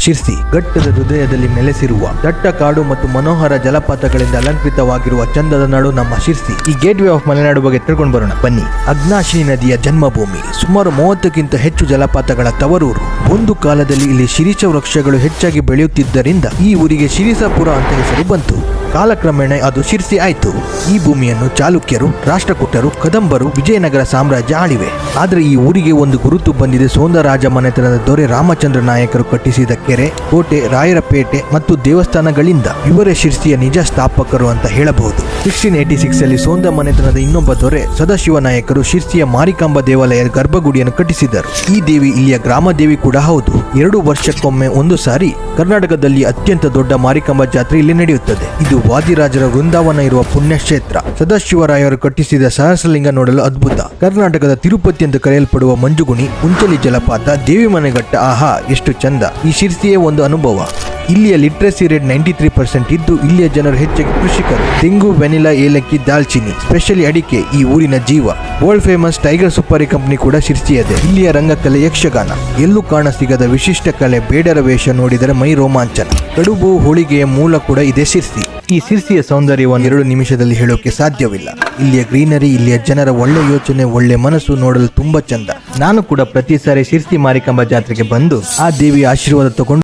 ಶಿರ್ಸಿ ಘಟ್ಟದ ಹೃದಯದಲ್ಲಿ ನೆಲೆಸಿರುವ ದಟ್ಟ ಕಾಡು ಮತ್ತು ಮನೋಹರ ಜಲಪಾತಗಳಿಂದ ಅಲಂಕೃತವಾಗಿರುವ ಚಂದದ ನಾಡು ನಮ್ಮ ಶಿರ್ಸಿ. ಈ ಗೇಟ್ ವೇ ಆಫ್ ಮಲೆನಾಡು ಬಗ್ಗೆ ತಿಳ್ಕೊಂಡು ಬರೋಣ ಬನ್ನಿ. ಅಗ್ನಾಶಿನಿ ನದಿಯ ಜನ್ಮಭೂಮಿ, ಸುಮಾರು 30ಕ್ಕಿಂತ ಹೆಚ್ಚು ಜಲಪಾತಗಳ ತವರೂರು. ಒಂದು ಕಾಲದಲ್ಲಿ ಇಲ್ಲಿ ಶಿರೀಷ ವೃಕ್ಷಗಳು ಹೆಚ್ಚಾಗಿ ಬೆಳೆಯುತ್ತಿದ್ದರಿಂದ ಈ ಊರಿಗೆ ಶಿರೀಷಾಪುರ ಅಂತ ಹೆಸರು ಬಂತು. ಕಾಲಕ್ರಮೇಣ ಅದು ಶಿರ್ಸಿ ಆಯ್ತು. ಈ ಭೂಮಿಯನ್ನು ಚಾಲುಕ್ಯರು, ರಾಷ್ಟ್ರಕೂಟರು, ಕದಂಬರು, ವಿಜಯನಗರ ಸಾಮ್ರಾಜ್ಯ ಆಳಿವೆ. ಆದ್ರೆ ಈ ಊರಿಗೆ ಒಂದು ಗುರುತು ಬಂದಿದೆ. ಸೋಂದರಾಜ ಮನೆತನದ ದೊರೆ ರಾಮಚಂದ್ರ ನಾಯಕರು ಕಟ್ಟಿಸಿದ ಕೆರೆ, ಕೋಟೆ, ರಾಯರಪೇಟೆ ಮತ್ತು ದೇವಸ್ಥಾನಗಳಿಂದ ಇವರೇ ಶಿರ್ಸಿಯ ನಿಜ ಸ್ಥಾಪಕರು ಅಂತ ಹೇಳಬಹುದು. 1686 ಅಲ್ಲಿ ಸೋಂದ ಮನೆತನದ ಇನ್ನೊಬ್ಬ ದೊರೆ ಸದಾಶಿವ ನಾಯಕರು ಶಿರ್ಸಿಯ ಮಾರಿಕಾಂಬಾ ದೇವಾಲಯದ ಗರ್ಭಗುಡಿಯನ್ನು ಕಟ್ಟಿಸಿದರು. ಈ ದೇವಿ ಇಲ್ಲಿಯ ಗ್ರಾಮ ದೇವಿ ಕೂಡ ಹೌದು. 2 ವರ್ಷಕ್ಕೊಮ್ಮೆ ಒಂದು ಸಾರಿ ಕರ್ನಾಟಕದಲ್ಲಿ ಅತ್ಯಂತ ದೊಡ್ಡ ಮಾರಿಕಾಂಬಾ ಜಾತ್ರೆ ಇಲ್ಲಿ ನಡೆಯುತ್ತದೆ. ಇದು ವಾದಿರಾಜರ ವೃಂದಾವನ ಇರುವ ಪುಣ್ಯಕ್ಷೇತ್ರ. ಸದಾಶಿವರಾಯರು ಕಟ್ಟಿಸಿದ ಸಹಸ್ರಲಿಂಗ ನೋಡಲು ಅದ್ಭುತ. ಕರ್ನಾಟಕದ ತಿರುಪತಿ ಎಂದು ಕರೆಯಲ್ಪಡುವ ಮಂಜುಗುಣಿ, ಉಂಚಲಿ ಜಲಪಾತ, ದೇವಿ ಮನೆಘಟ್ಟ, ಆಹಾ ಎಷ್ಟು ಚಂದ. ಈ ಶಿರ್ಸಿಯೇ ಒಂದು ಅನುಭವ. ಇಲ್ಲಿಯ ಲಿಟ್ರಸಿ ರೇಟ್ 93% ಇದ್ದು ಇಲ್ಲಿಯ ಜನರು ಹೆಚ್ಚಾಗಿ ಕೃಷಿಕರು. ತೆಂಗು, ವೆನಿಲಾ, ಏಲಕ್ಕಿ, ದಾಲ್ಚಿನಿ, ಸ್ಪೆಷಲಿ ಅಡಿಕೆ ಈ ಊರಿನ ಜೀವ. ವರ್ಲ್ಡ್ ಫೇಮಸ್ ಟೈಗರ್ ಸುಪಾರಿ ಕಂಪನಿ ಕೂಡ ಶಿರ್ಸಿಯದೆ. ಇಲ್ಲಿಯ ರಂಗಕಲೆ ಯಕ್ಷಗಾನ, ಎಲ್ಲೂ ಕಾಣ ಸಿಗದ ವಿಶಿಷ್ಟ ಕಲೆ. ಬೇಡರ ವೇಷ ನೋಡಿದರೆ ಮೈ ರೋಮಾಂಚನ. ಕಡುಬು, ಹೋಳಿಗೆಯ ಮೂಲ ಕೂಡ ಇದೆ ಶಿರ್ಸಿ. ಈ ಶಿರ್ಸಿಯ ಸೌಂದರ್ಯವನ್ನು 2 ನಿಮಿಷದಲ್ಲಿ ಹೇಳೋಕೆ ಸಾಧ್ಯವಿಲ್ಲ. ಇಲ್ಲಿಯ ಗ್ರೀನರಿ, ಇಲ್ಲಿಯ ಜನರ ಒಳ್ಳೆ ಯೋಚನೆ, ಒಳ್ಳೆ ಮನಸ್ಸು ನೋಡಲು ತುಂಬಾ ಚಂದ. ನಾನು ಕೂಡ ಪ್ರತಿ ಸಾರಿ ಶಿರ್ಸಿ ಮಾರಿಕಾಂಬಾ ಜಾತ್ರೆಗೆ ಬಂದು ಆ ದೇವಿಯ ಆಶೀರ್ವಾದ ತಗೊಂಡು